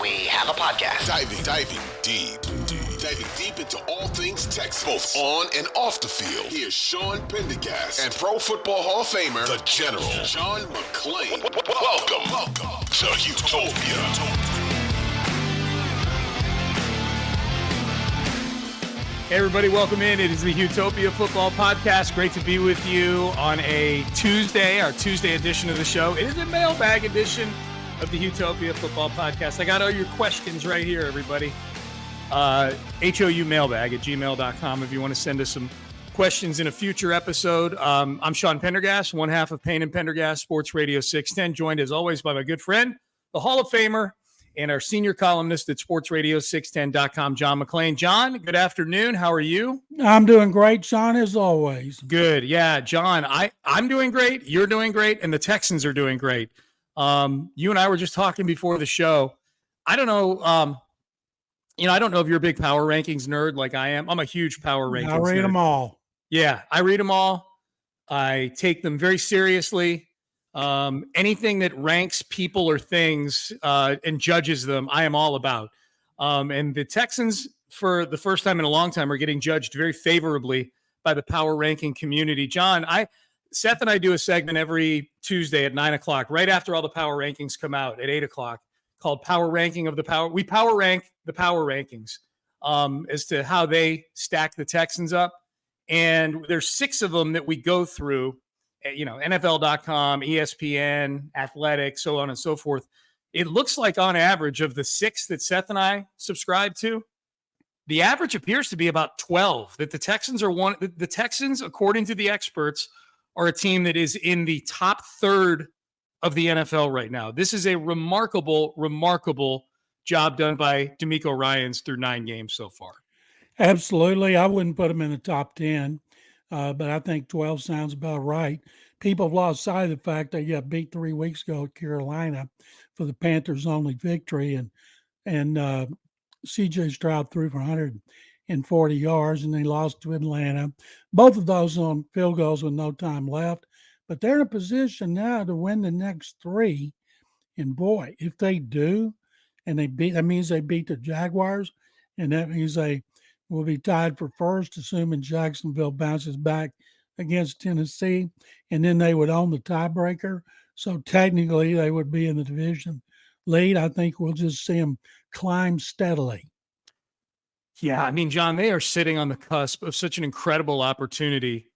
we have a podcast. Diving deep into all things Texans, both on and off the field. Here's Sean Pendergast and Pro Football Hall of Famer, the General, John McClain. Welcome to Houtopia. Hey everybody, welcome in. It is the Houtopia Football Podcast. Great to be with you on a Tuesday, our Tuesday edition of the show. It is a mailbag edition of the Houtopia Football Podcast. I got all your questions right here, everybody. HOU mailbag at gmail.com if you want to send us some questions in a future episode. I'm Sean Pendergast, one half of Payne and Pendergast, Sports Radio 610, joined as always by my good friend, the Hall of Famer, and our senior columnist at sportsradio610.com, John McClain. John, good afternoon. How are you? I'm doing great, Sean, as always. Good. Yeah, John, I'm doing great. You're doing great. And the Texans are doing great. You and I were just talking before the show. I don't know. I don't know if you're a big power rankings nerd like I am. I'm a huge power rankings I read nerd. them all. Yeah, I read them all. I take them very seriously. Anything that ranks people or things and judges them, I am all about. And the Texans, for the first time in a long time, are getting judged very favorably by the power ranking community. John, Seth and I do a segment every Tuesday at 9 o'clock, right after all the power rankings come out at 8 o'clock, called Power Ranking of the Power. We power rank the power rankings as to how they stack the Texans up. And there's 6 of them that we go through. NFL.com, ESPN, Athletic, so on and so forth. It looks like on average of the 6 that Seth and I subscribe to, the average appears to be about 12. That the Texans are one. The Texans, according to the experts, are a team that is in the top third of the NFL right now. This is a remarkable job done by DeMeco Ryans through 9 games so far. Absolutely. I wouldn't put them in the top 10. But I think 12 sounds about right. People have lost sight of the fact that you got beat 3 weeks ago at Carolina for the Panthers' only victory, and C.J. Stroud threw for 140 yards, and they lost to Atlanta. Both of those on field goals with no time left. But they're in a position now to win the next 3. And boy, if they do, and that means they beat the Jaguars, and that means they will be tied for first, assuming Jacksonville bounces back against Tennessee, and then they would own the tiebreaker. So technically, they would be in the division lead. I think we'll just see them climb steadily. Yeah, I mean, John, they are sitting on the cusp of such an incredible opportunity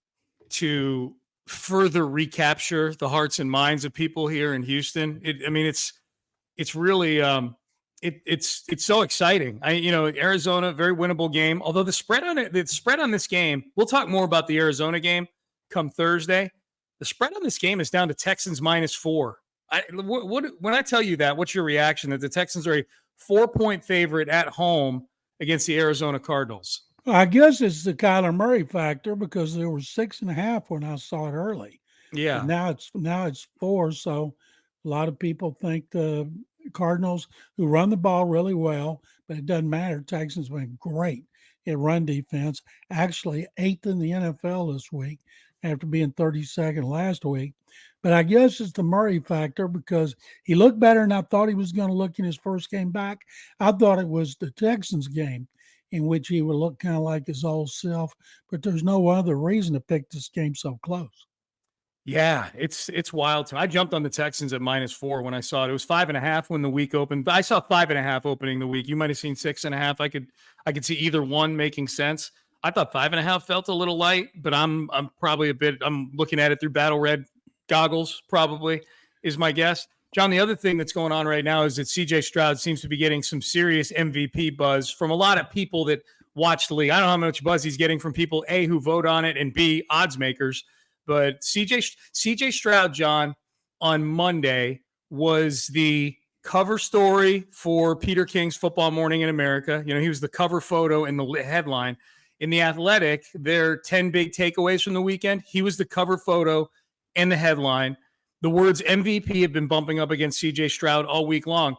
to further recapture the hearts and minds of people here in Houston. It's really It's so exciting. Arizona, very winnable game. Although the spread on this game, we'll talk more about the Arizona game come Thursday. The spread on this game is down to Texans -4. When I tell you that, what's your reaction that the Texans are a 4-point favorite at home against the Arizona Cardinals? I guess it's the Kyler Murray factor because there were 6.5 when I saw it early. Yeah. And now it's 4. So a lot of people think the Cardinals, who run the ball really well, but it doesn't matter. Texans been great at run defense, actually 8th in the NFL this week after being 32nd last week. But I guess it's the Murray factor because he looked better than I thought he was going to look in his first game back. I thought it was the Texans game in which he would look kind of like his old self, but there's no other reason to pick this game so close. Yeah, it's wild. I jumped on the Texans at -4 when I saw it. It was 5.5 when the week opened. But I saw 5.5 opening the week. You might have seen 6.5. I could see either one making sense. I thought 5.5 felt a little light, but I'm probably I'm looking at it through Battle Red goggles. Probably is my guess. John, the other thing that's going on right now is that C.J. Stroud seems to be getting some serious MVP buzz from a lot of people that watch the league. I don't know how much buzz he's getting from people A, who vote on it, and B, odds makers. But C.J. Stroud, John, on Monday was the cover story for Peter King's Football Morning in America. He was the cover photo in the headline. In The Athletic, their 10 big takeaways from the weekend, he was the cover photo and the headline. The words MVP have been bumping up against C.J. Stroud all week long.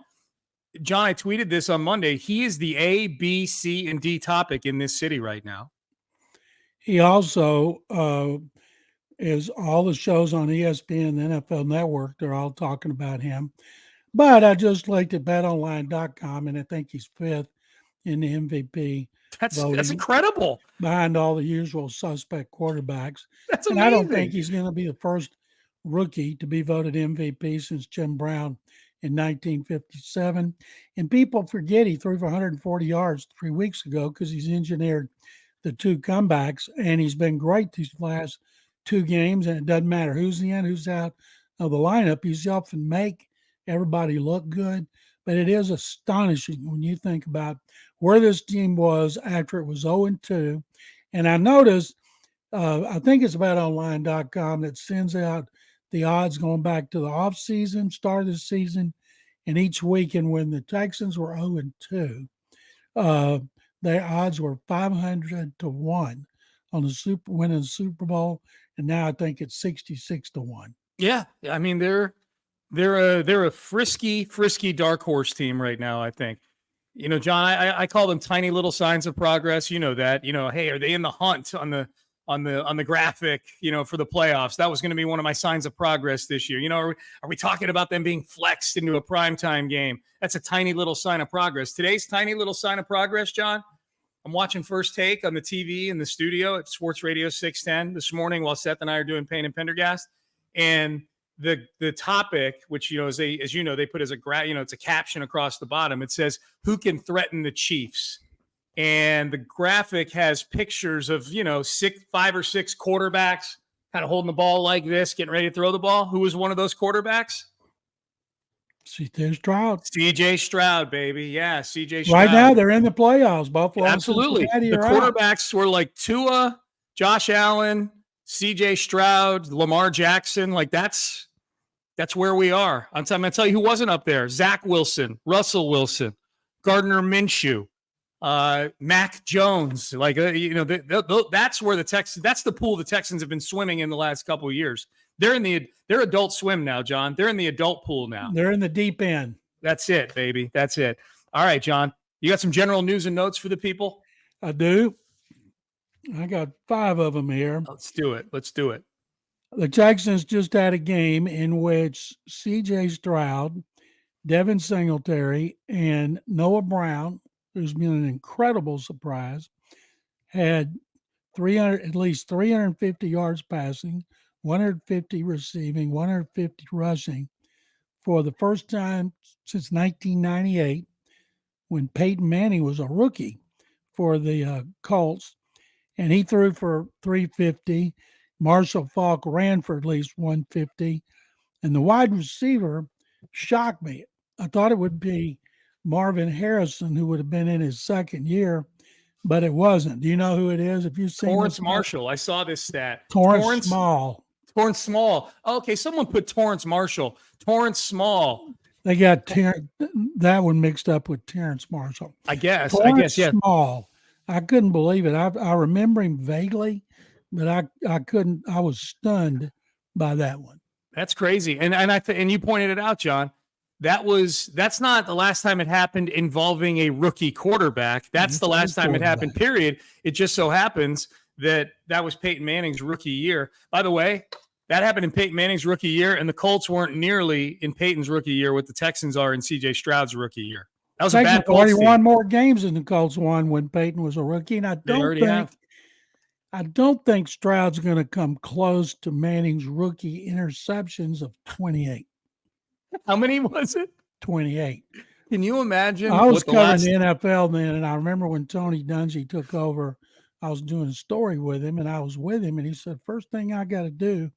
John, I tweeted this on Monday. He is the A, B, C, and D topic in this city right now. He also is all the shows on ESPN and the NFL Network. They're all talking about him. But I just looked at betonline.com, and I think he's fifth in the MVP That's voting, incredible. behind all the usual suspect quarterbacks. That's and amazing. I don't think he's going to be the first rookie to be voted MVP since Jim Brown in 1957. And people forget he threw for 140 yards 3 weeks ago because he's engineered the 2 comebacks, and he's been great these last 2 games. And it doesn't matter who's in, who's out of the lineup. He's helping make everybody look good. But it is astonishing when you think about where this team was after it was 0-2. And I noticed, I think it's betonline.com that sends out the odds going back to the offseason, start of the season, and each week. And when the Texans were 0-2, their odds were 500 to 1 on the winning the Super Bowl. And now I think it's 66 to 1. Yeah. I mean, they're a frisky dark horse team right now, I think. You know, John, I call them tiny little signs of progress. You know that. You know, hey, are they in the hunt on the graphic, you know, for the playoffs? That was going to be one of my signs of progress this year. You know, are we talking about them being flexed into a primetime game? That's a tiny little sign of progress. Today's tiny little sign of progress, John, I'm watching First Take on the TV in the studio at Sports Radio 610 this morning while Seth and I are doing Payne and Pendergast. And the topic, which, you know, as you know, they put as it's a caption across the bottom. It says, who can threaten the Chiefs? And the graphic has pictures of, you know, 5 or 6 quarterbacks kind of holding the ball like this, getting ready to throw the ball. Who was one of those quarterbacks? C.J. Stroud. C.J. Stroud, baby. Yeah, C.J. Stroud. Right now, they're in the playoffs. Buffalo. Absolutely. The quarterbacks were like Tua, Josh Allen, C.J. Stroud, Lamar Jackson. Like, that's where we are. I'm going to tell you who wasn't up there. Zach Wilson, Russell Wilson, Gardner Minshew, Mac Jones. Like, you know, that's where the Texans, that's the pool the Texans have been swimming in the last couple of years. They're adult swim now, John. They're in the adult pool now. They're in the deep end. That's it, baby. That's it. All right, John, you got some general news and notes for the people? I do. I got 5 of them here. Let's do it. The Texans just had a game in which C.J. Stroud, Devin Singletary, and Noah Brown, who's been an incredible surprise, had at least 350 yards passing, 150 receiving, 150 rushing for the first time since 1998, when Peyton Manning was a rookie for the Colts, and he threw for 350. Marshall Faulk ran for at least 150, and the wide receiver shocked me. I thought it would be Marvin Harrison, who would have been in his second year, but it wasn't. Do you know who it is? If you've seen Torrance Marshall, I saw this stat. Torrance Small. Torrance Small. Okay, someone put Torrance Marshall. Torrance Small. They got that one mixed up with Terrence Marshall. I guess. Yeah. Small. I couldn't believe it. I remember him vaguely, but I couldn't. I was stunned by that one. That's crazy. And you pointed it out, John. That's not the last time it happened involving a rookie quarterback. That's the last time it happened, period. It just so happens that was Peyton Manning's rookie year. By the way, that happened in Peyton Manning's rookie year, and the Colts weren't nearly in Peyton's rookie year what the Texans are in C.J. Stroud's rookie year. That was a bad Colts team. 41 more games than the Colts won when Peyton was a rookie, and I don't think Stroud's going to come close to Manning's rookie interceptions of 28. How many was it? 28. Can you imagine? I was covering the NFL then, and I remember when Tony Dungy took over, I was doing a story with him, and I was with him, and he said, first thing I got to do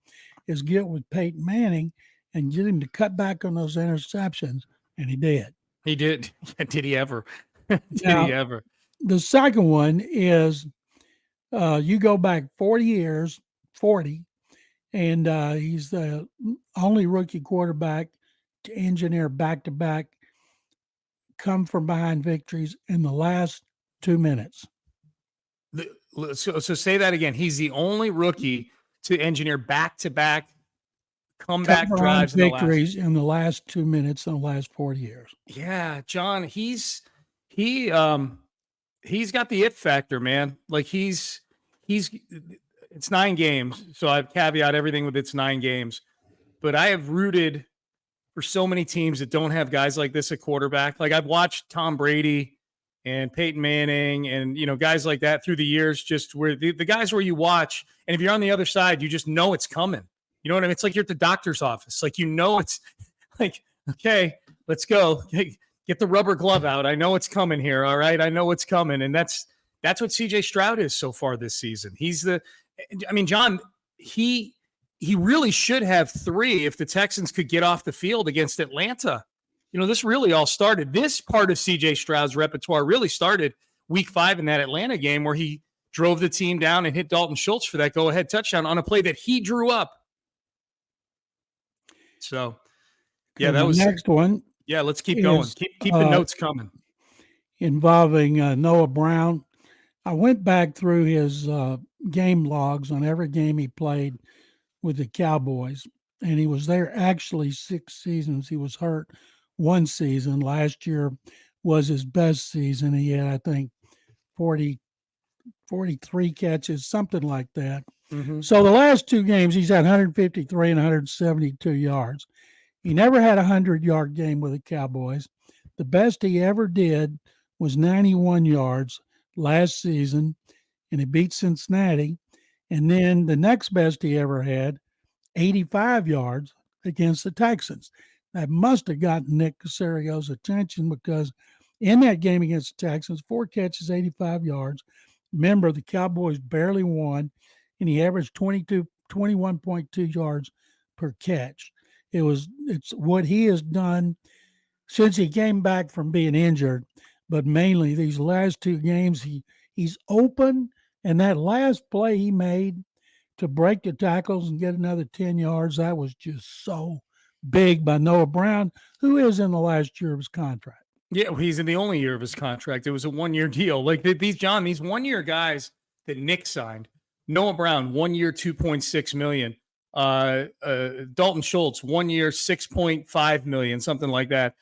is get with Peyton Manning and get him to cut back on those interceptions, and he did. He did. Did he ever? He ever? The second one is you go back 40 years, and he's the only rookie quarterback to engineer back-to-back come from behind victories in the last 2 minutes. So say that again. He's the only rookie to engineer back-to-back comeback drives victories in the last 2 minutes in the last 40 years. Yeah, John, he's got the it factor, man. Like it's 9 games, so I've caveat everything with it's 9 games. But I have rooted for so many teams that don't have guys like this at quarterback. Like I've watched Tom Brady and Peyton Manning and, guys like that through the years, just where the guys where you watch, and if you're on the other side, you just know it's coming. You know what I mean? It's like you're at the doctor's office. Like, it's like, okay, let's go. Get the rubber glove out. I know it's coming here. All right. I know it's coming. And that's what CJ Stroud is so far this season. John, he really should have 3 if the Texans could get off the field against Atlanta. This really all started. This part of CJ Stroud's repertoire really started week 5 in that Atlanta game where he drove the team down and hit Dalton Schultz for that go-ahead touchdown on a play that he drew up. So, yeah, that was the next one. Yeah, let's keep going. Keep the notes coming. Involving Noah Brown. I went back through his game logs on every game he played with the Cowboys, and he was there actually 6 seasons. He was hurt 1 season. Last year was his best season. He had, I think, 43 catches, something like that. Mm-hmm. So the last 2 games, he's had 153 and 172 yards. He never had a 100-yard game with the Cowboys. The best he ever did was 91 yards last season, and he beat Cincinnati. And then the next best he ever had, 85 yards against the Texans. That must have gotten Nick Caserio's attention because in that game against the Texans, 4 catches, 85 yards. Remember, the Cowboys barely won, and he averaged 21.2 yards per catch. It's what he has done since he came back from being injured, but mainly these last 2 games, he's open, and that last play he made to break the tackles and get another 10 yards, that was just so big by Noah Brown, who is in the last year of his contract. Yeah, he's in the only year of his contract. It was a 1-year deal. Like these 1-year guys that Nick signed, Noah Brown, 1 year, $2.6 million. Dalton Schultz, 1 year, $6.5 million, something like that.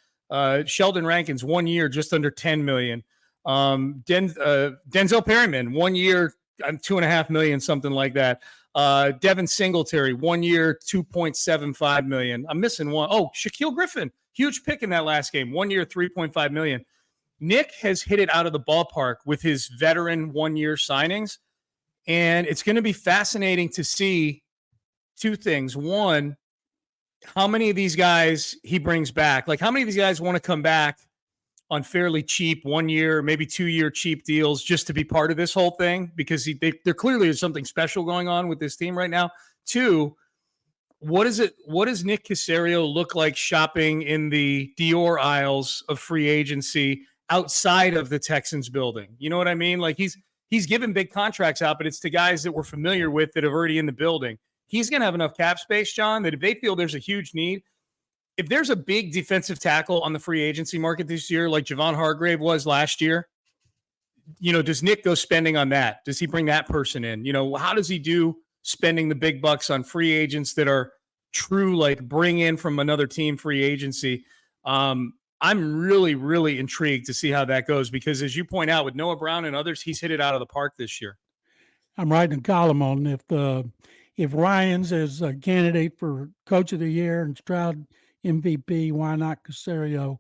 Sheldon Rankins, 1 year, just under $10 million. Denzel Perryman, 1 year, $2.5 million, something like that. Devin Singletary, 1 year, $2.75 million. I'm missing one. Oh, Shaquille Griffin, huge pick in that last game. 1 year, $3.5 million. Nick has hit it out of the ballpark with his veteran 1-year signings. And it's going to be fascinating to see 2 things. One, how many of these guys he brings back? Like, how many of these guys want to come back on fairly cheap 1 year, maybe 2-year cheap deals just to be part of this whole thing? Because there clearly is something special going on with this team right now. 2, what does Nick Caserio look like shopping in the Dior aisles of free agency outside of the Texans building? You know what I mean? Like he's given big contracts out, but it's to guys that we're familiar with that are already in the building. He's going to have enough cap space, John, that if they feel there's a huge need, if there's a big defensive tackle on the free agency market this year, like Javon Hargrave was last year, does Nick go spending on that? Does he bring that person in? How does he do spending the big bucks on free agents that are true, like bring in from another team free agency? I'm really, really intrigued to see how that goes because, as you point out, with Noah Brown and others, he's hit it out of the park this year. I'm writing a column on if Ryans is a candidate for Coach of the Year and Stroud MVP, why not Caserio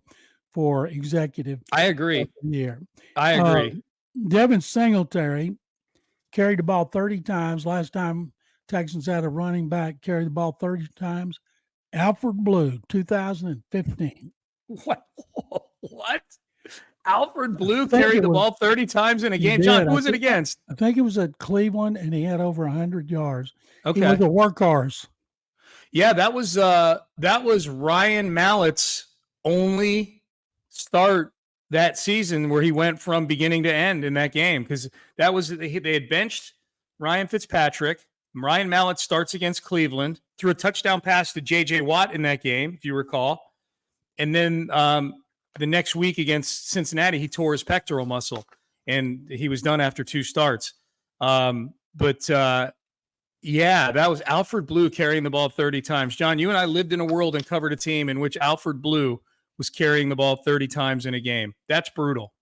for Executive? I agree. Year. I agree. Devin Singletary carried the ball 30 times. Last time Texans had a running back carry the ball 30 times. Alfred Blue, 2015. What? Alfred Blue carried the ball 30 times in a game. John, who was it against? I think it was at Cleveland, and he had over 100 yards. Okay. He was a workhorse. Yeah, that was Ryan Mallett's only start that season where he went from beginning to end in that game because they had benched Ryan Fitzpatrick. Ryan Mallett starts against Cleveland, threw a touchdown pass to J.J. Watt in that game, if you recall. And then the next week against Cincinnati, he tore his pectoral muscle, and he was done after 2 starts. Yeah, that was Alfred Blue carrying the ball 30 times. John, you and I lived in a world and covered a team in which Alfred Blue was carrying the ball 30 times in a game. That's brutal.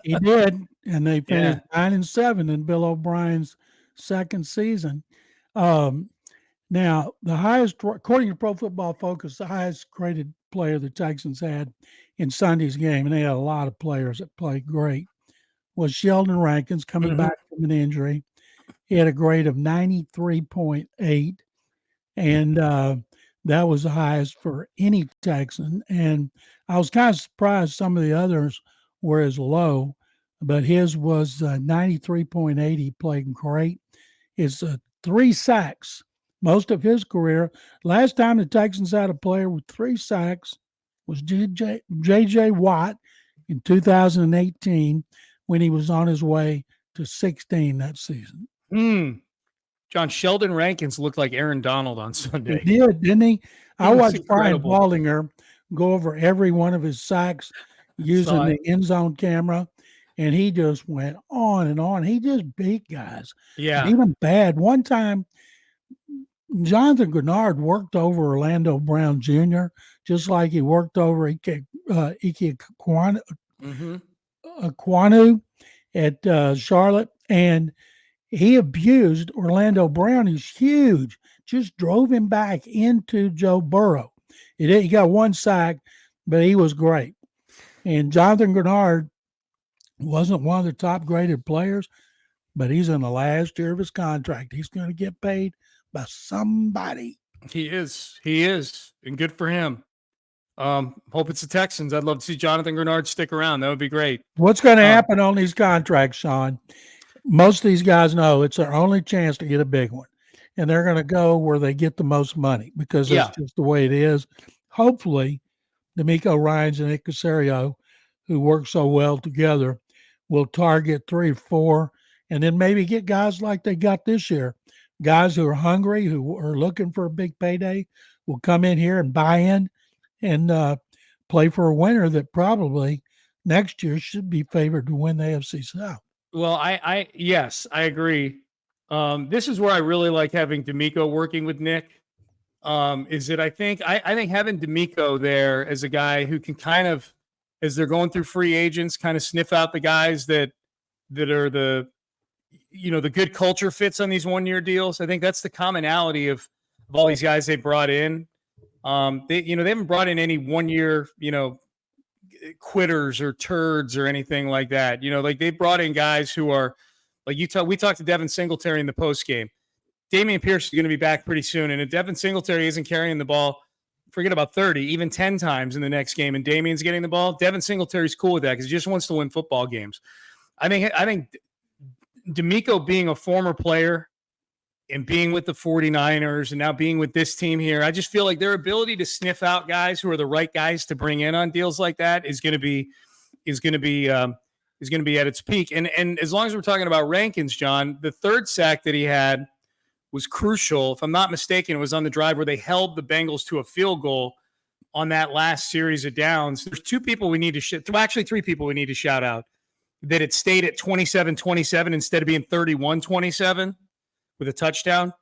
He did, and they finished 9-7 in Bill O'Brien's second season. Now, the highest, according to Pro Football Focus, the highest graded player the Texans had in Sunday's game, and they had a lot of players that played great, was Sheldon Rankins coming back from an injury. He had a grade of 93.8, and that was the highest for any Texan. And I was kind of surprised some of the others were as low, but his was 93.8. He played great. It's 3 sacks. Most of his career. Last time the Texans had a player with 3 sacks was J.J. Watt in 2018 when he was on his way to 16 that season. John, Sheldon Rankins looked like Aaron Donald on Sunday. He did, didn't he? I watched Brian Baldinger go over every one of his sacks using the end zone camera, and he just went on and on. He just beat guys. Yeah. Even bad. One time, Jonathan Grenard worked over Orlando Brown Jr., just like he worked over Ike Kwanu at Charlotte, and he abused Orlando Brown. He's huge. Just drove him back into Joe Burrow. He got 1 sack, but he was great. And Jonathan Grenard wasn't one of the top-graded players, but he's in the last year of his contract. He's going to get paid by somebody. He is, and good for him. Hope it's the Texans. I'd love to see Jonathan Grenard stick around. That would be great. What's going to happen on these contracts, Sean? Most of these guys know it's their only chance to get a big one, and they're going to go where they get the most money because that's just the way it is. Hopefully, D'Amico Ryans and Nick Caserio, who work so well together, will target 3 or 4, and then maybe get guys like they got this year. Guys who are hungry, who are looking for a big payday, will come in here and buy in and play for a winner that probably next year should be favored to win the AFC South. Well, yes, I agree. This is where I really like having D'Amico working with Nick. Is that I think having D'Amico there as a guy who can kind of, as they're going through free agents, kind of sniff out the guys that are the good culture fits on these 1-year deals. I think that's the commonality of all these guys they brought in. They haven't brought in any 1-year, quitters or turds or anything like that. Like they brought in guys who are like we talked to Devin Singletary in the post game. Dameon Pierce is going to be back pretty soon. And if Devin Singletary isn't carrying the ball, forget about 30, even 10 times in the next game, and Dameon's getting the ball, Devin Singletary's cool with that because he just wants to win football games. I think D'Amico being a former player and being with the 49ers and now being with this team here, I just feel like their ability to sniff out guys who are the right guys to bring in on deals like that is going to be at its peak. And as long as we're talking about Rankins, John, the 3rd sack that he had was crucial. If I'm not mistaken, it was on the drive where they held the Bengals to a field goal on that last series of downs. There's 3 people we need to shout out. That it stayed at 27-27 instead of being 31-27 with a touchdown.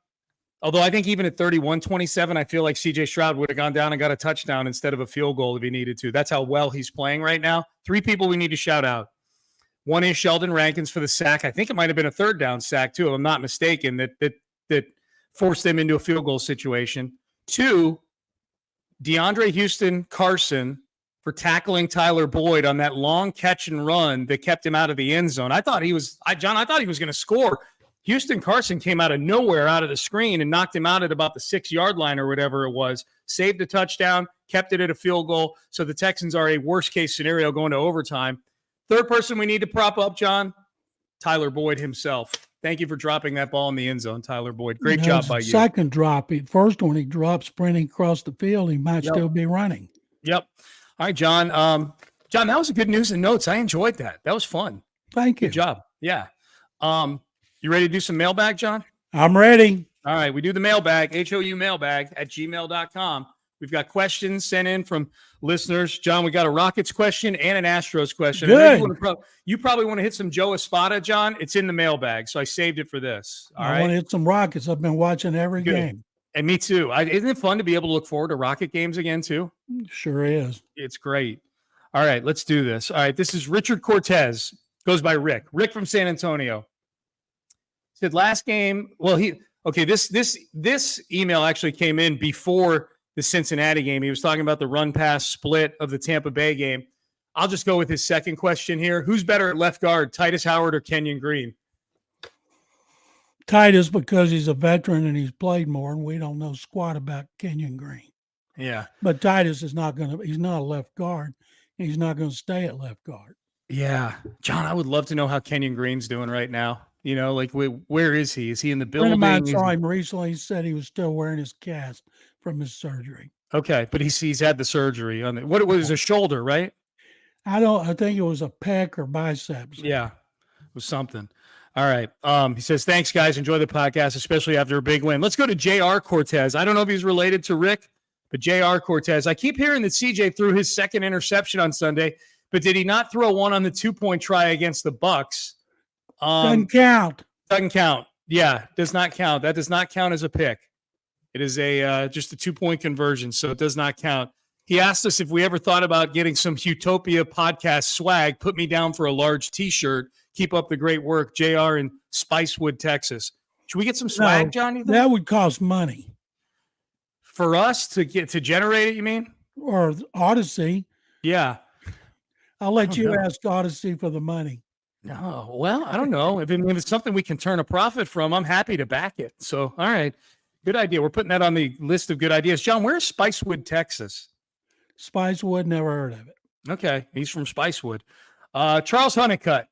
Although I think even at 31-27, I feel like C.J. Stroud would have gone down and got a touchdown instead of a field goal if he needed to. That's how well he's playing right now. 3 people we need to shout out. One is Sheldon Rankins for the sack. I think it might have been a 3rd down sack too, if I'm not mistaken, that forced them into a field goal situation. 2, DeAndre Houston Carson for tackling Tyler Boyd on that long catch and run that kept him out of the end zone. I thought he was going to score. Houston Carson came out of nowhere out of the screen and knocked him out at about the 6-yard line or whatever it was, saved a touchdown, kept it at a field goal. So the Texans are a worst case scenario going to overtime. 3rd person we need to prop up, John, Tyler Boyd himself. Thank you for dropping that ball in the end zone, Tyler Boyd. Great job by you. Second drop. First one, he dropped sprinting across the field. He might still be running. Yep. All right, John. John, that was a good news and notes. I enjoyed that. That was fun. Thank you. Good job. Yeah. You ready to do some mailbag, John? I'm ready. All right. We do the mailbag, HOU mailbag at gmail.com. We've got questions sent in from listeners. John, we got a Rockets question and an Astros question. Good. You probably want to hit some Joe Espada, John. It's in the mailbag, so I saved it for this. All right. I want to hit some Rockets. I've been watching every game. And me too. Isn't it fun to be able to look forward to Rocket games again too? Sure is. It's great. All right, let's do this. All right, this is Richard Cortez. Goes by Rick. Rick from San Antonio. Said last game, Okay, this email actually came in before the Cincinnati game. He was talking about the run pass split of the Tampa Bay game. I'll just go with his second question here. Who's better at left guard, Titus Howard or Kenyon Green? Titus, because he's a veteran and he's played more, and we don't know squat about Kenyon Green. Yeah. But Titus is he's not a left guard. He's not going to stay at left guard. Yeah. John, I would love to know how Kenyon Green's doing right now. You know, like where is he? Is he in the building? A friend of mine saw him recently. He said he was still wearing his cast from his surgery. Okay, but he's had the surgery on it. What was a shoulder, right? I think it was a pec or biceps. Yeah, it was something. All right. He says, thanks, guys. Enjoy the podcast, especially after a big win. Let's go to J.R. Cortez. I don't know if he's related to Rick, but J.R. Cortez. I keep hearing that CJ threw his second interception on Sunday, but did he not throw one on the 2-point try against the Bucs? Doesn't count. Doesn't count. Yeah, does not count. That does not count as a pick. It is just a 2-point conversion, so it does not count. He asked us if we ever thought about getting some Houtopia podcast swag. Put me down for a large T-shirt. Keep up the great work, JR in Spicewood, Texas. Should we get some swag, Johnny? That would cost money. For us to generate it, you mean? Or Audacy. Yeah. I'll let you ask Audacy for the money. No, well, I don't know. If it's something we can turn a profit from, I'm happy to back it. So, all right. Good idea. We're putting that on the list of good ideas. John, where's Spicewood, Texas? Spicewood, never heard of it. Okay. He's from Spicewood. Charles Honeycutt.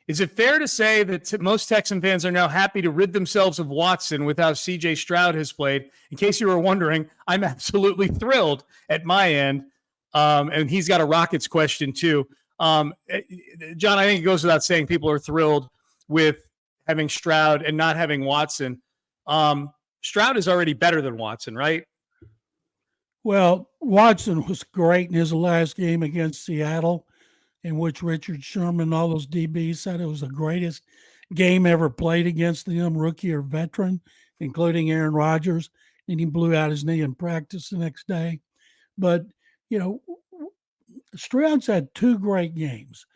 Is it fair to say that most Texan fans are now happy to rid themselves of Watson with how C.J. Stroud has played? In case you were wondering, I'm absolutely thrilled at my end. And he's got a Rockets question, too. John, I think it goes without saying people are thrilled with having Stroud and not having Watson. Stroud is already better than Watson, right? Well, Watson was great in his last game against Seattle, in which Richard Sherman, all those DBs said it was the greatest game ever played against them, rookie or veteran, including Aaron Rodgers. And he blew out his knee in practice the next day. But, Stroud's had 2 great games.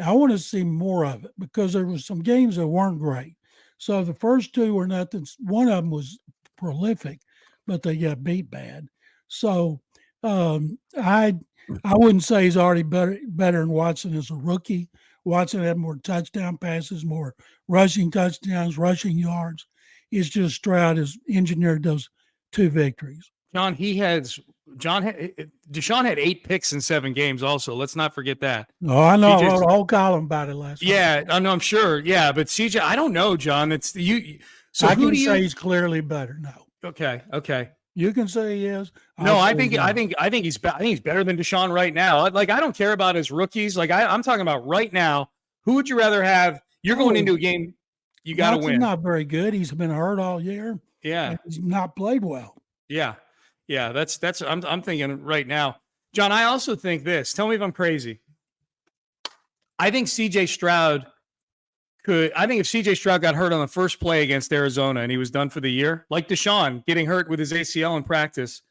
I want to see more of it because there were some games that weren't great. So the first 2 were nothing. One of them was prolific, but they got beat bad. So I wouldn't say he's already better than Watson as a rookie. Watson had more touchdown passes, more rushing touchdowns, rushing yards. It's just Stroud has engineered those 2 victories. John, Deshaun had 8 picks in 7 games also. Let's not forget that. Oh, I know. I wrote a whole column about it last week. Yeah, I know, I'm sure. Yeah, but CJ, I don't know, John. It's you. So I can say he's clearly better. No. Okay. You can say he is. No, I think he's better than Deshaun right now. Like, I don't care about his rookies. Like, I'm talking about right now. Who would you rather have? You're going into a game, you got to win. He's not very good. He's been hurt all year. Yeah, he's not played well. Yeah. That's. I'm thinking right now, John. I also think this. Tell me if I'm crazy. I think C.J. Stroud I think if C.J. Stroud got hurt on the first play against Arizona and he was done for the year, like Deshaun getting hurt with his ACL in practice,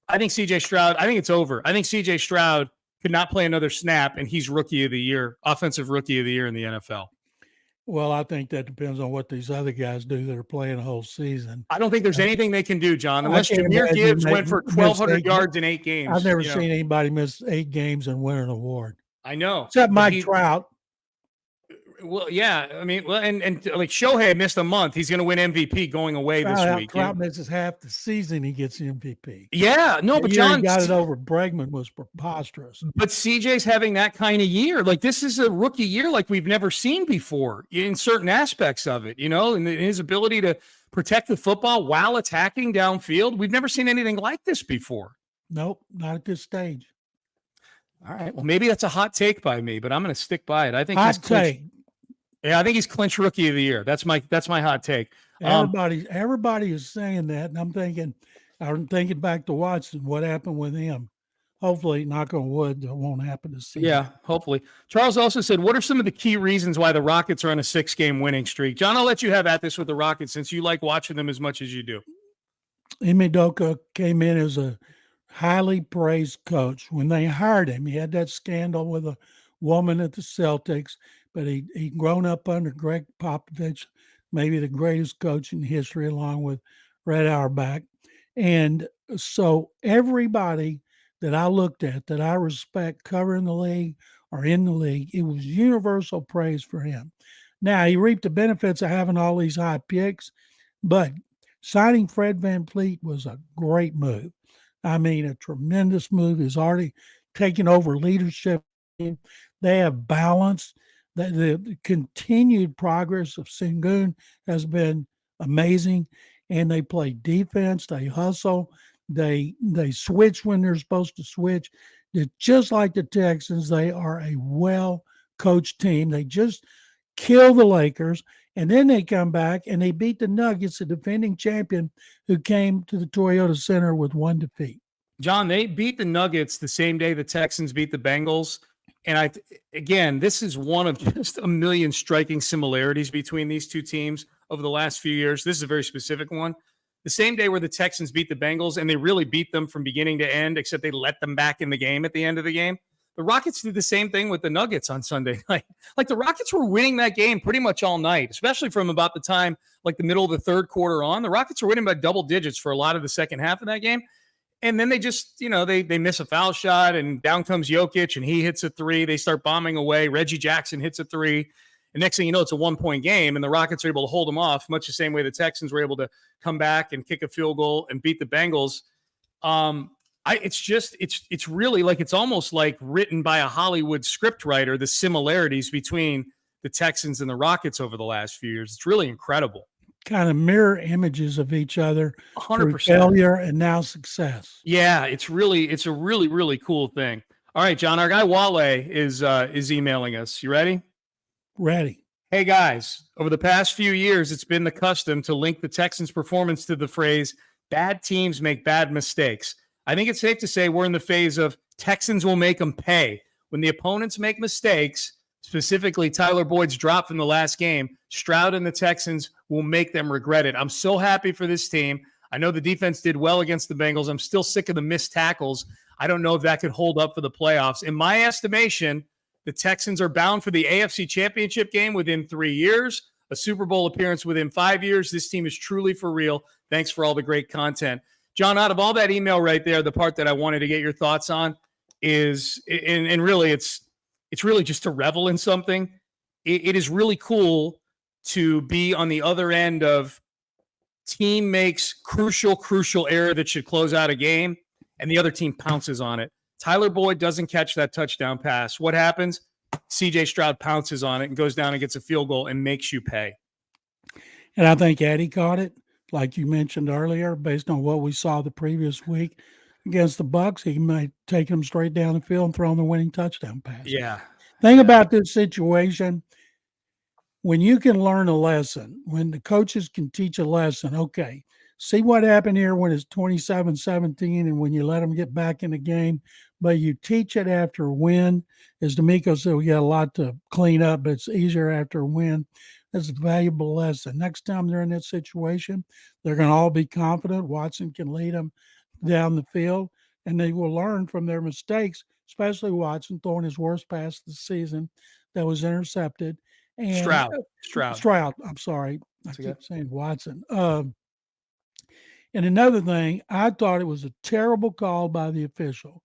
I think C.J. Stroud, I think it's over. I think C.J. Stroud could not play another snap, and he's rookie of the year, offensive rookie of the year in the NFL. Well, I think that depends on what these other guys do that are playing a whole season. I don't think there's anything they can do, John, unless Jahmyr Gibbs went for 1,200 yards in 8 games. I've never seen anybody miss 8 games and win an award. I know. Except Mike Trout. Well, yeah. I mean, well, and like Shohei missed a month. He's going to win MVP going away this week. Trout misses half the season. He gets the MVP. Yeah. No, but John got it over Bregman was preposterous. But CJ's having that kind of year. Like, this is a rookie year like we've never seen before in certain aspects of it, and his ability to protect the football while attacking downfield. We've never seen anything like this before. Nope, not at this stage. All right. Well, maybe that's a hot take by me, but I'm going to stick by it. I think hot take. Yeah, I think he's clinched rookie of the year. That's my hot take. Everybody is saying that, and I'm thinking back to Watson. What happened with him? Hopefully, knock on wood, that won't happen this season. Yeah, hopefully. Charles also said, "What are some of the key reasons why the Rockets are on a 6-game winning streak?" John, I'll let you have at this with the Rockets since you like watching them as much as you do. Ime Udoka came in as a highly praised coach. When they hired him, he had that scandal with a woman at the Celtics. But he'd grown up under Greg Popovich, maybe the greatest coach in history, along with Red Auerbach. And so everybody that I looked at that I respect covering the league or in the league, it was universal praise for him. Now, he reaped the benefits of having all these high picks, but signing Fred VanVleet was a great move. I mean, a tremendous move. He's already taken over leadership. They have balance. The continued progress of Sengun has been amazing, and they play defense. They hustle. They switch when they're supposed to switch. They're just like the Texans. They are a well-coached team. They just kill the Lakers, and then they come back and they beat the Nuggets, the defending champion, who came to the Toyota Center with one defeat. John, they beat the Nuggets the same day the Texans beat the Bengals. And again, this is one of just a million striking similarities between these two teams over the last few years. This is a very specific one. The same day where the Texans beat the Bengals, and they really beat them from beginning to end, except they let them back in the game at the end of the game. The Rockets did the same thing with the Nuggets on Sunday night. Like the Rockets were winning that game pretty much all night, especially from about the time, like the middle of the third quarter on. The Rockets were winning by double digits for a lot of the second half of that game. And then they just, they miss a foul shot, and down comes Jokic, and he hits a three. They start bombing away. Reggie Jackson hits a three. And next thing you know, it's a 1-point game, and the Rockets are able to hold them off, much the same way the Texans were able to come back and kick a field goal and beat the Bengals. It's really like, it's almost like written by a Hollywood scriptwriter, the similarities between the Texans and the Rockets over the last few years. It's really incredible. Kind of mirror images of each other. 100%. Failure and now success. Yeah, it's a really, really cool thing. All right, John, our guy Wale is emailing us. You ready? Ready. Hey, guys, over the past few years, it's been the custom to link the Texans' performance to the phrase, bad teams make bad mistakes. I think it's safe to say we're in the phase of Texans will make them pay. When the opponents make mistakes, specifically Tyler Boyd's drop from the last game, Stroud and the Texans will make them regret it. I'm so happy for this team. I know the defense did well against the Bengals. I'm still sick of the missed tackles. I don't know if that could hold up for the playoffs. In my estimation, the Texans are bound for the AFC Championship game within 3 years, a Super Bowl appearance within 5 years. This team is truly for real. Thanks for all the great content. John, out of all that email right there, the part that I wanted to get your thoughts on is, and really it's really just to revel in something. It is really cool to be on the other end of team makes crucial error that should close out a game, and the other team pounces on it. Tyler Boyd doesn't catch that touchdown pass. What happens? CJ Stroud pounces on it and goes down and gets a field goal and makes you pay. And I think Eddie caught it, like you mentioned earlier, based on what we saw the previous week against the Bucs. He might take him straight down the field and throw him the winning touchdown pass. Yeah. Thing about this situation, when you can learn a lesson, when the coaches can teach a lesson, okay, see what happened here when it's 27-17 and when you let them get back in the game, but you teach it after a win. As D'Amico said, we got a lot to clean up, but it's easier after a win. That's a valuable lesson. Next time they're in that situation, they're going to all be confident. Watson can lead them down the field, and they will learn from their mistakes, especially Watson throwing his worst pass of the season that was intercepted. And Stroud. I'm sorry. I keep saying Watson. And another thing, I thought it was a terrible call by the official.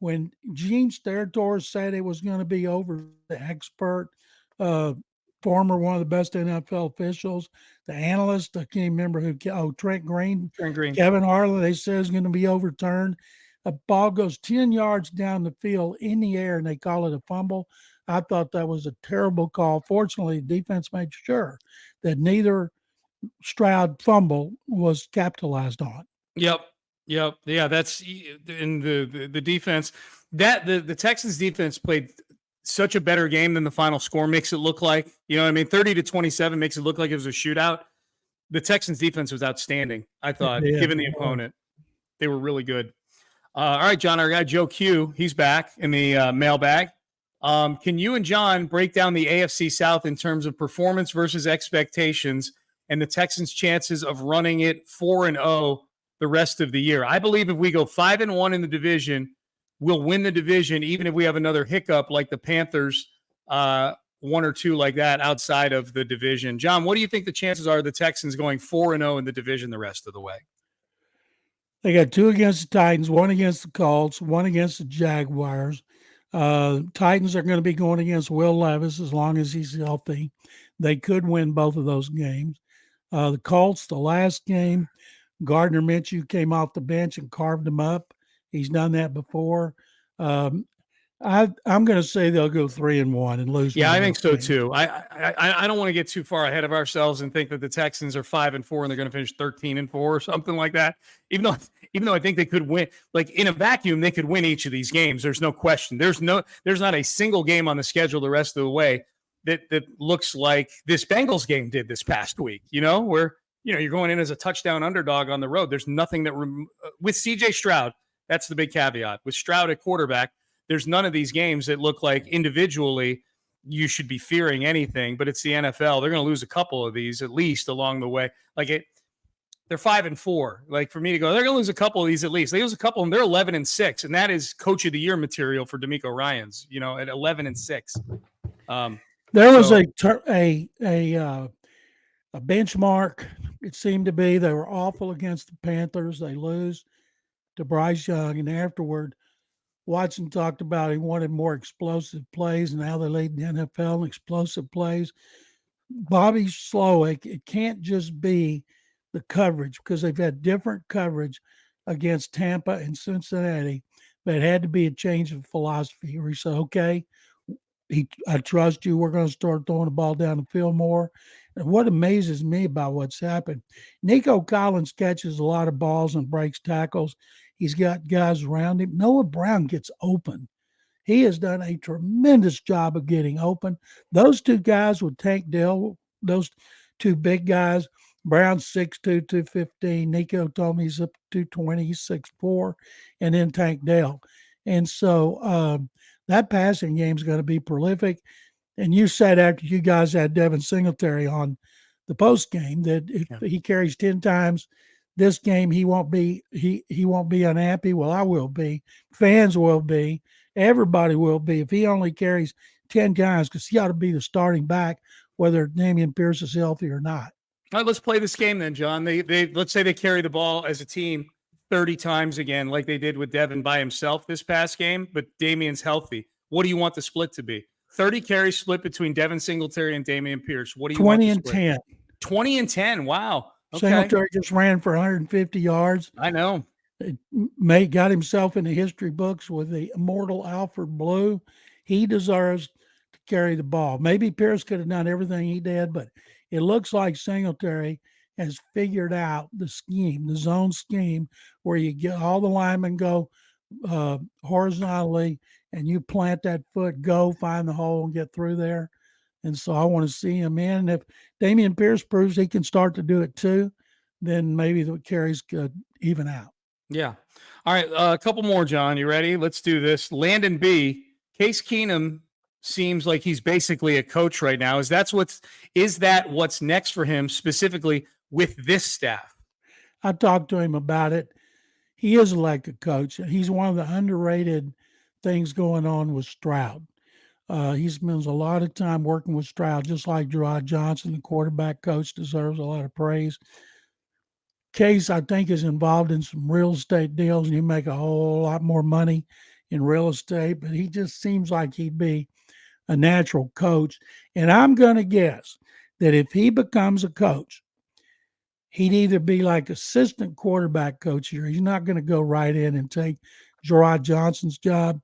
When Gene Steratore said it was going to be over, the expert, former one of the best NFL officials, the analyst, I can't remember who, Trent Green, Kevin Harlan, they said it's going to be overturned. A ball goes 10 yards down the field in the air, and they call it a fumble. I thought that was a terrible call. Fortunately, the defense made sure that neither Stroud fumble was capitalized on. Yep. Yeah, that's in the defense. That the Texans defense played such a better game than the final score makes it look like. You know what I mean? 30-27 makes it look like it was a shootout. The Texans defense was outstanding, I thought, given the opponent. They were really good. All right, John, our guy Joe Q, he's back in the mailbag. Can you and John break down the AFC South in terms of performance versus expectations and the Texans' chances of running it 4-0 the rest of the year? I believe if we go 5-1 in the division, we'll win the division, even if we have another hiccup like the Panthers one or two like that outside of the division. John, what do you think the chances are of the Texans going 4-0 in the division the rest of the way? They got 2 against the Titans, 1 against the Colts, 1 against the Jaguars. Titans are going to be going against Will Levis as long as he's healthy. They could win both of those games. The Colts, the last game, Gardner Minshew came off the bench and carved them up. He's done that before. I'm going to say they'll go 3-1 and lose. Yeah, I think so too. I don't want to get too far ahead of ourselves and think that the Texans are 5-4 and they're going to finish 13-4 or something like that. Even though I think they could win, like in a vacuum, they could win each of these games. There's no question. There's not a single game on the schedule the rest of the way that looks like this Bengals game did this past week. Where you're going in as a touchdown underdog on the road. There's nothing that with C.J. Stroud. That's the big caveat. With Stroud at quarterback, there's none of these games that look like individually you should be fearing anything, but it's the NFL. They're going to lose a couple of these at least along the way. They're 5-4. Like for me to go, they're going to lose a couple of these at least. They lose a couple and they're 11-6, and that is Coach of the Year material for DeMeco Ryans. At 11-6. There was a benchmark. It seemed to be they were awful against the Panthers. They lose to Bryce Young, and afterward, Watson talked about he wanted more explosive plays, and now they lead the NFL in explosive plays. Bobby Slowick, it can't just be the coverage because they've had different coverage against Tampa and Cincinnati, but it had to be a change of philosophy where he said, okay, I trust you. We're going to start throwing the ball down the field more. And what amazes me about what's happened, Nico Collins catches a lot of balls and breaks tackles. He's got guys around him. Noah Brown gets open. He has done a tremendous job of getting open. Those two guys with Tank Dell, those two big guys, Brown's 6'2", 215. Nico told me he's up to 220. He's 6'4", and then Tank Dell. And so that passing game is going to be prolific. And you said after you guys had Devin Singletary on the post game that if he carries 10 times this game, he won't be unhappy. Well, I will be. Fans will be. Everybody will be if he only carries 10 times because he ought to be the starting back, whether Dameon Pierce is healthy or not. All right, let's play this game then, John. They let's say they carry the ball as a team 30 times again, like they did with Devin by himself this past game, but Dameon's healthy. What do you want the split to be? 30 carries split between Devin Singletary and Dameon Pierce. What do you want? 20 and 10. 20 and 10. Wow. Okay. Singletary just ran for 150 yards. I know. Got himself in the history books with the immortal Alfred Blue. He deserves to carry the ball. Maybe Pierce could have done everything he did, but it looks like Singletary has figured out the scheme, the zone scheme, where you get all the linemen go horizontally and you plant that foot, go find the hole and get through there. And so I want to see him in. And if Dameon Pierce proves he can start to do it too, then maybe the carries could even out. Yeah. All right. A couple more, John. You ready? Let's do this. Landon B. Case Keenum seems like he's basically a coach right now. Is that what's next for him specifically with this staff? I talked to him about it. He is like a coach. He's one of the underrated things going on with Stroud. He spends a lot of time working with Stroud, just like Gerard Johnson, the quarterback coach, deserves a lot of praise. Case, I think, is involved in some real estate deals, and you make a whole lot more money in real estate, but he just seems like he'd be a natural coach. And I'm going to guess that if he becomes a coach, he'd either be like assistant quarterback coach here. He's not going to go right in and take Gerard Johnson's job.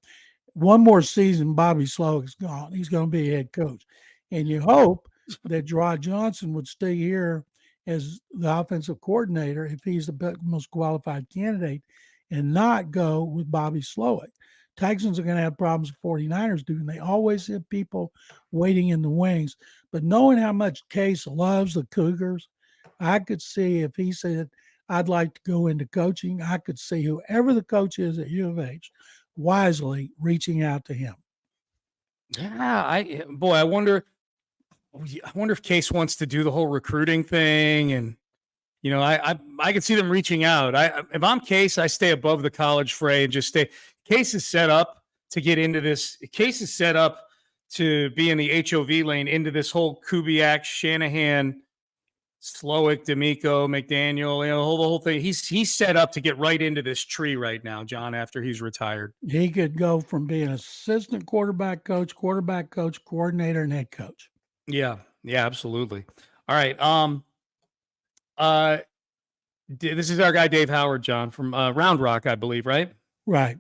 One more season, Bobby Slowick's gone. He's going to be a head coach. And you hope that Gerard Johnson would stay here as the offensive coordinator if he's the most qualified candidate and not go with Bobby Slowick. Texans are going to have problems with 49ers doing. They always have people waiting in the wings. But knowing how much Case loves the Cougars, I could see if he said, I'd like to go into coaching, I could see whoever the coach is at U of H wisely reaching out to him. Yeah, I wonder if Case wants to do the whole recruiting thing. And, I could see them reaching out. If I'm Case, I stay above the college fray and just stay. Case is set up to get into this. Case is set up to be in the HOV lane into this whole Kubiak, Shanahan, Slowick, D'Amico, McDaniel, the whole thing. He's set up to get right into this tree right now, John, after he's retired. He could go from being assistant quarterback coach, coordinator, and head coach. Yeah, absolutely. All right. This is our guy Dave Howard, John, from Round Rock, I believe, right? Right.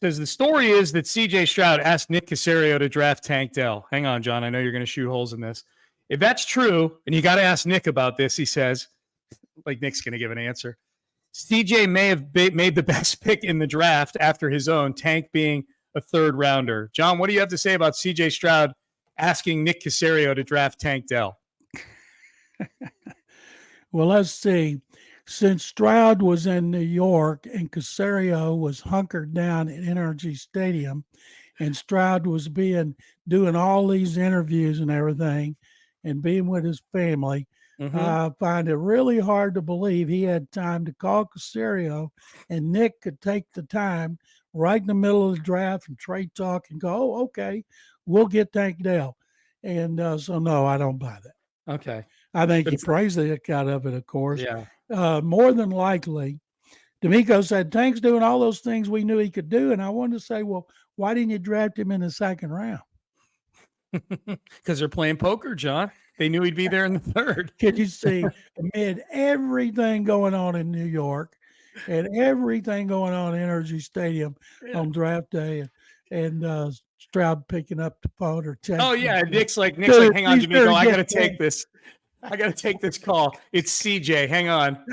Says the story is that C.J. Stroud asked Nick Caserio to draft Tank Dell. Hang on, John. I know you're going to shoot holes in this. If that's true, and you got to ask Nick about this, he says, like Nick's going to give an answer. CJ may have made the best pick in the draft after his own, Tank being a third rounder. John, what do you have to say about CJ Stroud asking Nick Caserio to draft Tank Dell? Well, let's see. Since Stroud was in New York and Caserio was hunkered down at NRG Stadium, and Stroud was doing all these interviews and everything and being with his family, I find it really hard to believe he had time to call Caserio and Nick could take the time right in the middle of the draft and trade talk and go, oh, okay, we'll get Tank Dell. And so, no, I don't buy that. Okay. I think he praised the heck out of it, of course. Yeah. More than likely, D'Amico said, Tank's doing all those things we knew he could do. And I wanted to say, well, why didn't you draft him in the second round? Because they're playing poker, John. They knew he'd be there in the third. Could you see, amid everything going on in New York and everything going on in Energy Stadium on draft day and Stroud picking up the phone or texting. Oh, yeah. Nick's like, hang on, D'Amico. I got to take this. I got to take this call. It's CJ. Hang on.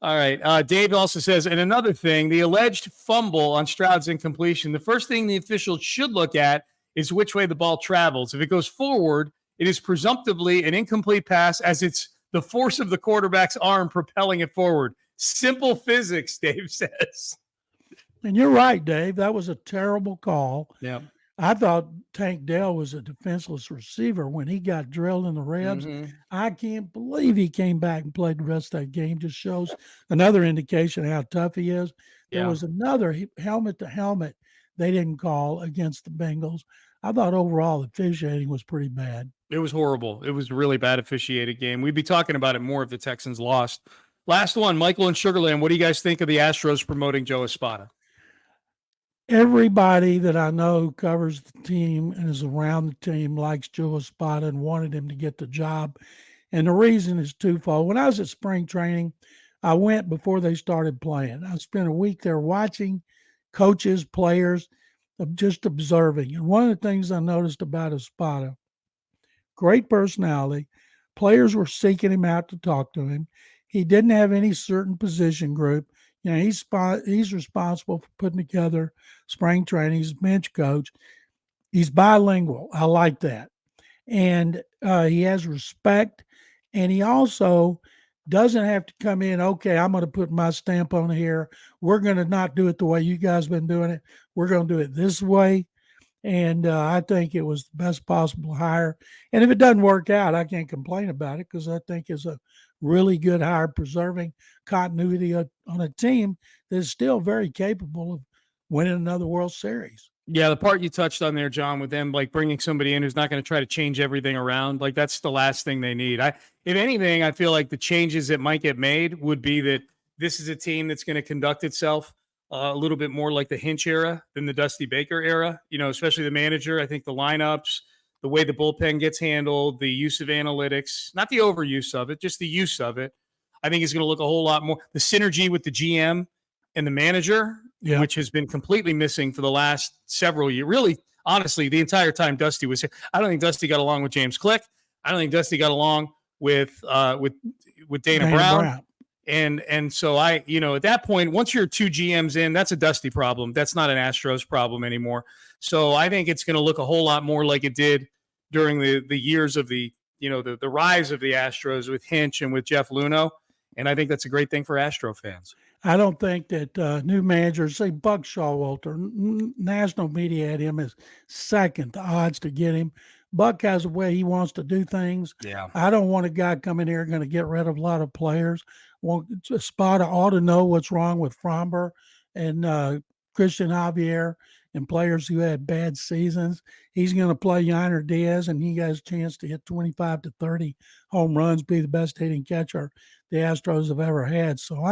All right. Dave also says, and another thing, the alleged fumble on Stroud's incompletion, the first thing the officials should look at is which way the ball travels. If it goes forward, it is presumptively an incomplete pass as it's the force of the quarterback's arm propelling it forward. Simple physics, Dave says. And you're right, Dave. That was a terrible call. Yeah. I thought Tank Dell was a defenseless receiver when he got drilled in the ribs. I can't believe he came back and played the rest of that game. Just shows another indication of how tough he is. There was another helmet to helmet they didn't call against the Bengals. I thought overall the officiating was pretty bad. It was horrible. It was a really bad officiated game. We'd be talking about it more if the Texans lost. Last one, Michael and Sugarland. What do you guys think of the Astros promoting Joe Espada? Everybody that I know who covers the team and is around the team likes Joe Espada and wanted him to get the job. And the reason is twofold. When I was at spring training, I went before they started playing. I spent a week there watching coaches, players, just observing. And one of the things I noticed about Espada, great personality. Players were seeking him out to talk to him. He didn't have any certain position group. You know, he's responsible for putting together spring training. He's bench coach. He's bilingual. I like that. And he has respect. And he also doesn't have to come in, okay, I'm going to put my stamp on here. We're going to not do it the way you guys been doing it. We're going to do it this way. And I think it was the best possible hire. And if it doesn't work out, I can't complain about it because I think it's a really good hire, preserving continuity on a team that is still very capable of winning another World Series. Yeah, the part you touched on there, John, with them like bringing somebody in who's not going to try to change everything around, like that's the last thing they need. If anything, I feel like the changes that might get made would be that this is a team that's going to conduct itself a little bit more like the Hinch era than the Dusty Baker era, you know, especially the manager. I think the lineups, the way the bullpen gets handled, the use of analytics, not the overuse of it, just the use of it, I think is going to look a whole lot more. The synergy with the GM and the manager, which has been completely missing for the last several years. Really, honestly, the entire time Dusty was here. I don't think Dusty got along with James Click. I don't think Dusty got along with Dana Brown. And so at that point, once you're two GMs in, that's a Dusty problem. That's not an Astros problem anymore. So I think it's going to look a whole lot more like it did during the years of the rise of the Astros with Hinch and with Jeff Luhnow. And I think that's a great thing for Astro fans. I don't think that new managers, say Buck Showalter, national media had him as second, the odds to get him. Buck has a way he wants to do things. Yeah. I don't want a guy coming here going to get rid of a lot of players. Espada ought to know what's wrong with Fromber and Christian Javier. and players who had bad seasons. He's going to play Yiner Diaz, and he has a chance to hit 25 to 30 home runs, be the best hitting catcher the Astros have ever had. So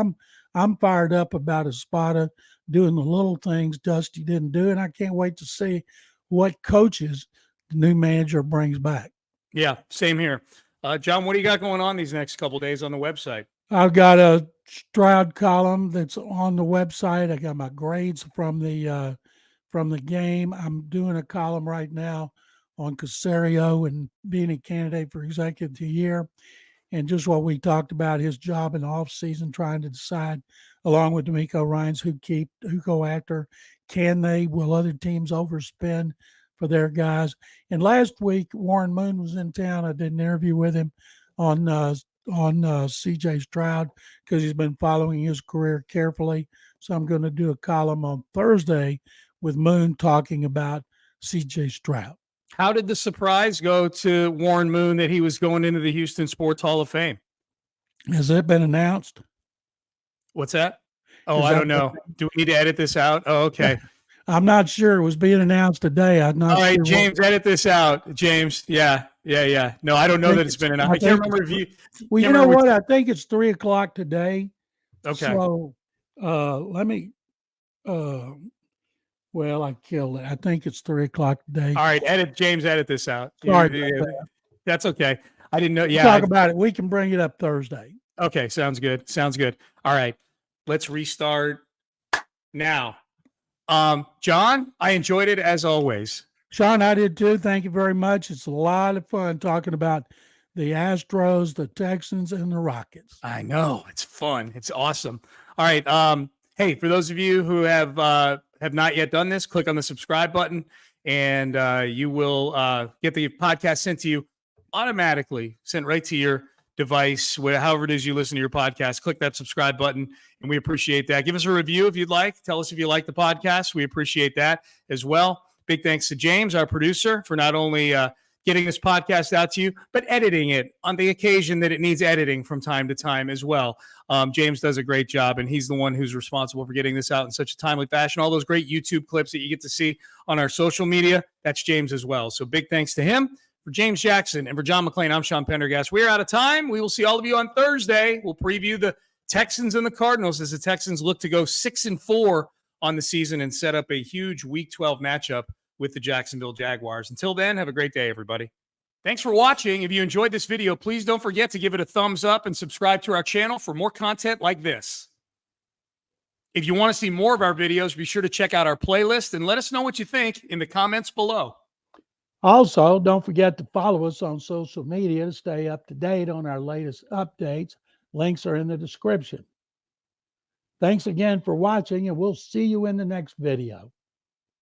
I'm fired up about Espada doing the little things Dusty didn't do, and I can't wait to see what coaches the new manager brings back. Yeah, same here. John, what do you got going on these next couple of days on the website? I've got a Stroud column that's on the website. I got my grades from the game. I'm doing a column right now on Caserio and being a candidate for executive of the year, and just what we talked about, his job in the offseason, trying to decide, along with D'Amico Ryans, who go after. Will other teams overspend for their guys? And last week, Warren Moon was in town. I did an interview with him on CJ Stroud because he's been following his career carefully. So I'm going to do a column on Thursday with Moon talking about CJ Stroud. How did the surprise go to Warren Moon that he was going into the Houston Sports Hall of Fame? Has it been announced? What's that? Oh, I don't know. Do we need to edit this out? Oh, okay. I'm not sure. It was being announced today. I'm not All right, sure. James, edit this out. James. Yeah. No, I don't know that it's been announced. I can't remember if you. Well, you know what? I think it's 3:00 today. Okay. So let me. Well, I killed it. I think it's 3:00 today. All right, James, edit this out. Sorry. That's okay. I didn't know. We'll Yeah. talk about it. We can bring it up Thursday. Okay. Sounds good. All right. Let's restart now. John, I enjoyed it as always. Sean, I did too. Thank you very much. It's a lot of fun talking about the Astros, the Texans, and the Rockets. I know. It's fun. It's awesome. All right. Hey, for those of you who have not yet done this, click on the subscribe button, and you will get the podcast sent to you automatically, sent right to your device, however it is you listen to your podcast. Click that subscribe button, and we appreciate that. Give us a review if you'd like. Tell us if you like the podcast. We appreciate that as well. Big thanks to James, our producer, for not only getting this podcast out to you, but editing it on the occasion that it needs editing from time to time as well. James does a great job, and he's the one who's responsible for getting this out in such a timely fashion. All those great YouTube clips that you get to see on our social media, that's James as well. So big thanks to him. For James Jackson and for John McClain, I'm Sean Pendergast. We are out of time. We will see all of you on Thursday. We'll preview the Texans and the Cardinals as the Texans look to go 6-4 on the season and set up a huge Week 12 matchup with the Jacksonville Jaguars. Until then, have a great day, everybody. Thanks for watching. If you enjoyed this video, please don't forget to give it a thumbs up and subscribe to our channel for more content like this. If you want to see more of our videos, be sure to check out our playlist and let us know what you think in the comments below. Also, don't forget to follow us on social media to stay up to date on our latest updates. Links are in the description. Thanks again for watching, and we'll see you in the next video.